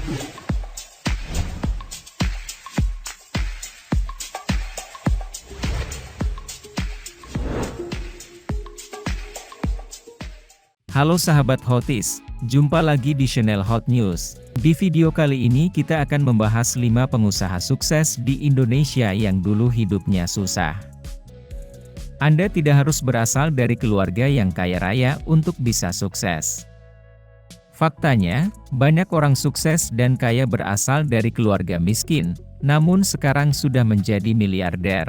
Halo sahabat Hotis, jumpa lagi di channel Hot News. Di video kali ini kita akan membahas 5 pengusaha sukses di Indonesia yang dulu hidupnya susah. Anda tidak harus berasal dari keluarga yang kaya raya untuk bisa sukses. Faktanya, banyak orang sukses dan kaya berasal dari keluarga miskin, namun sekarang sudah menjadi miliarder.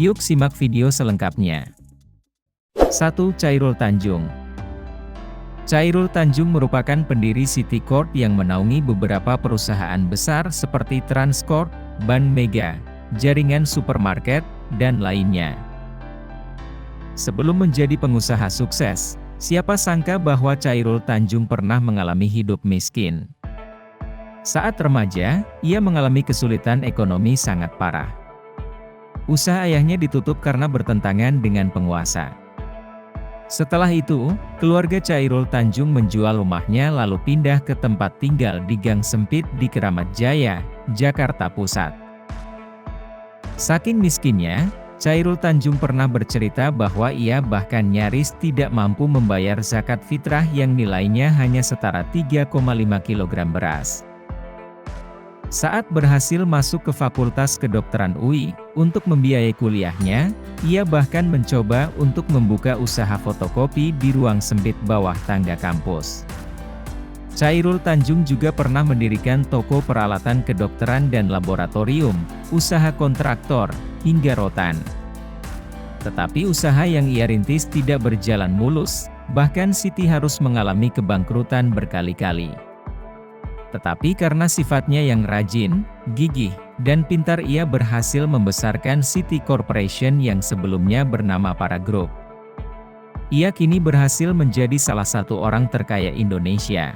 Yuk simak video selengkapnya. 1. Chairul Tanjung. Chairul Tanjung merupakan pendiri City Corp yang menaungi beberapa perusahaan besar seperti Transcorp, Ban Mega, jaringan supermarket, dan lainnya. Sebelum menjadi pengusaha sukses, siapa sangka bahwa Chairul Tanjung pernah mengalami hidup miskin. Saat remaja, ia mengalami kesulitan ekonomi sangat parah. Usaha ayahnya ditutup karena bertentangan dengan penguasa. Setelah itu, keluarga Chairul Tanjung menjual rumahnya lalu pindah ke tempat tinggal di gang sempit di Keramat Jaya, Jakarta Pusat. Saking miskinnya, Chairul Tanjung pernah bercerita bahwa ia bahkan nyaris tidak mampu membayar zakat fitrah yang nilainya hanya setara 3,5 kg beras. Saat berhasil masuk ke Fakultas Kedokteran UI, untuk membiayai kuliahnya, ia bahkan mencoba untuk membuka usaha fotokopi di ruang sempit bawah tangga kampus. Chairul Tanjung juga pernah mendirikan toko peralatan kedokteran dan laboratorium, usaha kontraktor, hingga rotan. Tetapi usaha yang ia rintis tidak berjalan mulus, bahkan Siti harus mengalami kebangkrutan berkali-kali. Tetapi karena sifatnya yang rajin, gigih, dan pintar ia berhasil membesarkan City Corporation yang sebelumnya bernama Para Group. Ia kini berhasil menjadi salah satu orang terkaya Indonesia.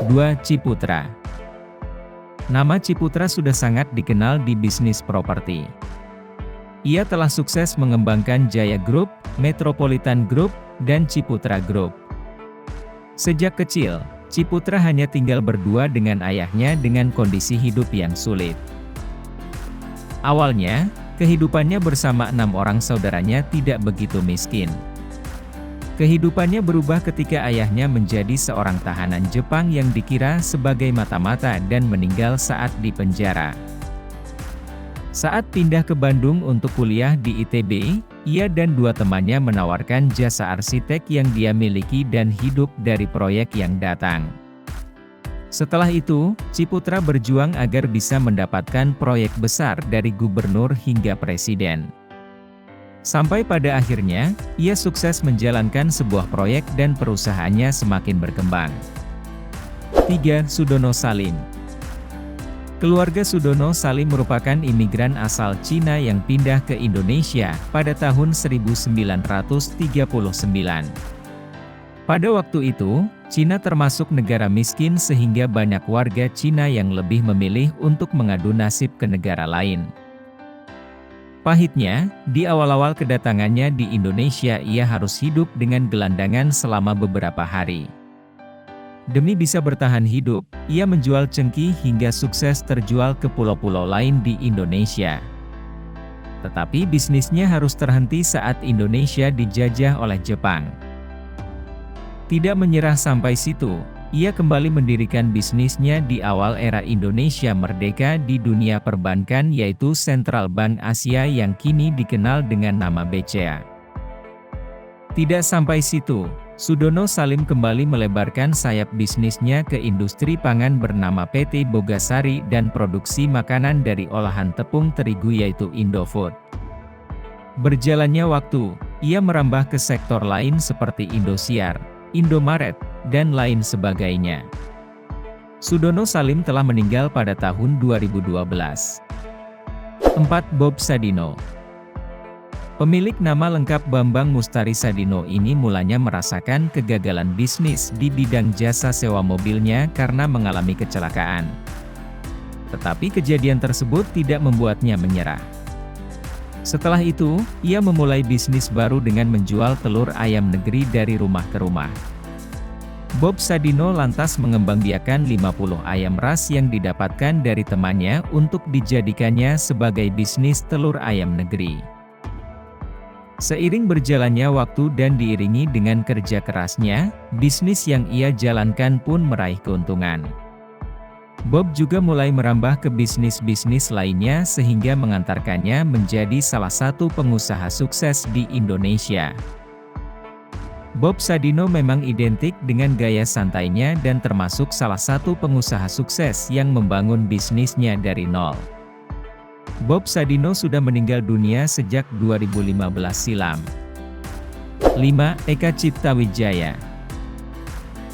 2. Ciputra. Nama Ciputra sudah sangat dikenal di bisnis properti. Ia telah sukses mengembangkan Jaya Group, Metropolitan Group, dan Ciputra Group. Sejak kecil, Ciputra hanya tinggal berdua dengan ayahnya dengan kondisi hidup yang sulit. Awalnya, kehidupannya bersama 6 orang saudaranya tidak begitu miskin. Kehidupannya berubah ketika ayahnya menjadi seorang tahanan Jepang yang dikira sebagai mata-mata dan meninggal saat di penjara. Saat pindah ke Bandung untuk kuliah di ITB, ia dan 2 temannya menawarkan jasa arsitek yang dia miliki dan hidup dari proyek yang datang. Setelah itu, Ciputra berjuang agar bisa mendapatkan proyek besar dari gubernur hingga presiden. Sampai pada akhirnya, ia sukses menjalankan sebuah proyek dan perusahaannya semakin berkembang. 3. Sudono Salim. Keluarga Sudono Salim merupakan imigran asal Cina yang pindah ke Indonesia pada tahun 1939. Pada waktu itu, Cina termasuk negara miskin sehingga banyak warga Cina yang lebih memilih untuk mengadu nasib ke negara lain. Pahitnya, di awal-awal kedatangannya di Indonesia ia harus hidup dengan gelandangan selama beberapa hari. Demi bisa bertahan hidup, ia menjual cengkih hingga sukses terjual ke pulau-pulau lain di Indonesia. Tetapi bisnisnya harus terhenti saat Indonesia dijajah oleh Jepang. Tidak menyerah sampai situ, ia kembali mendirikan bisnisnya di awal era Indonesia merdeka di dunia perbankan yaitu Central Bank Asia yang kini dikenal dengan nama BCA. Tidak sampai situ, Sudono Salim kembali melebarkan sayap bisnisnya ke industri pangan bernama PT Bogasari dan produksi makanan dari olahan tepung terigu yaitu Indofood. Berjalannya waktu, ia merambah ke sektor lain seperti Indosiar, Indomaret, dan lain sebagainya. Sudono Salim telah meninggal pada tahun 2012. 4. Bob Sadino. Pemilik nama lengkap Bambang Mustari Sadino ini mulanya merasakan kegagalan bisnis di bidang jasa sewa mobilnya karena mengalami kecelakaan. Tetapi kejadian tersebut tidak membuatnya menyerah. Setelah itu, ia memulai bisnis baru dengan menjual telur ayam negeri dari rumah ke rumah. Bob Sadino lantas mengembangbiakan 50 ayam ras yang didapatkan dari temannya untuk dijadikannya sebagai bisnis telur ayam negeri. Seiring berjalannya waktu dan diiringi dengan kerja kerasnya, bisnis yang ia jalankan pun meraih keuntungan. Bob juga mulai merambah ke bisnis-bisnis lainnya sehingga mengantarkannya menjadi salah satu pengusaha sukses di Indonesia. Bob Sadino memang identik dengan gaya santainya dan termasuk salah satu pengusaha sukses yang membangun bisnisnya dari nol. Bob Sadino sudah meninggal dunia sejak 2015 silam. 5. Eka Cipta Wijaya.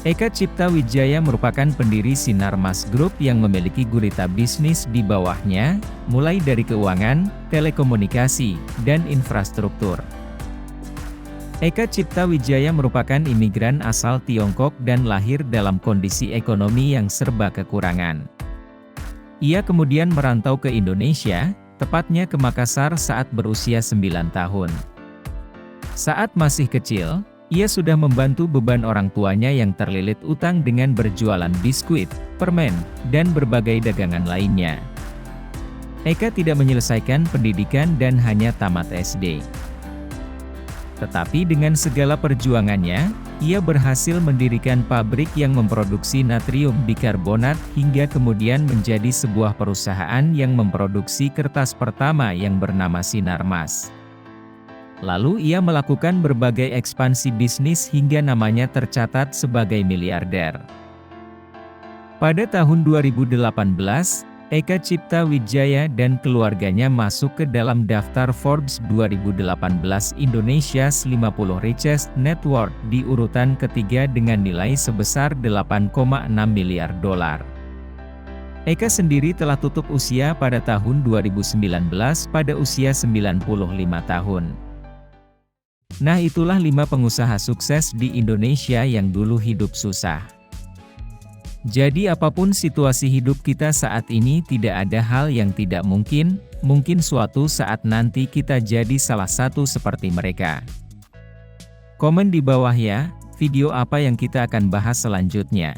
Eka Cipta Wijaya merupakan pendiri Sinarmas Group yang memiliki gurita bisnis di bawahnya, mulai dari keuangan, telekomunikasi, dan infrastruktur. Eka Cipta Wijaya merupakan imigran asal Tiongkok dan lahir dalam kondisi ekonomi yang serba kekurangan. Ia kemudian merantau ke Indonesia, tepatnya ke Makassar saat berusia 9 tahun. Saat masih kecil, ia sudah membantu beban orang tuanya yang terlilit utang dengan berjualan biskuit, permen, dan berbagai dagangan lainnya. Eka tidak menyelesaikan pendidikan dan hanya tamat SD. Tetapi dengan segala perjuangannya, ia berhasil mendirikan pabrik yang memproduksi natrium bikarbonat hingga kemudian menjadi sebuah perusahaan yang memproduksi kertas pertama yang bernama Sinarmas. Lalu ia melakukan berbagai ekspansi bisnis hingga namanya tercatat sebagai miliarder. Pada tahun 2018, Eka Cipta Wijaya dan keluarganya masuk ke dalam daftar Forbes 2018 Indonesia's 50 Richest Net Worth di urutan ketiga dengan nilai sebesar 8,6 miliar dolar. Eka sendiri telah tutup usia pada tahun 2019 pada usia 95 tahun. Nah, itulah 5 pengusaha sukses di Indonesia yang dulu hidup susah. Jadi apapun situasi hidup kita saat ini, tidak ada hal yang tidak mungkin, mungkin suatu saat nanti kita jadi salah satu seperti mereka. Komen di bawah ya, video apa yang kita akan bahas selanjutnya.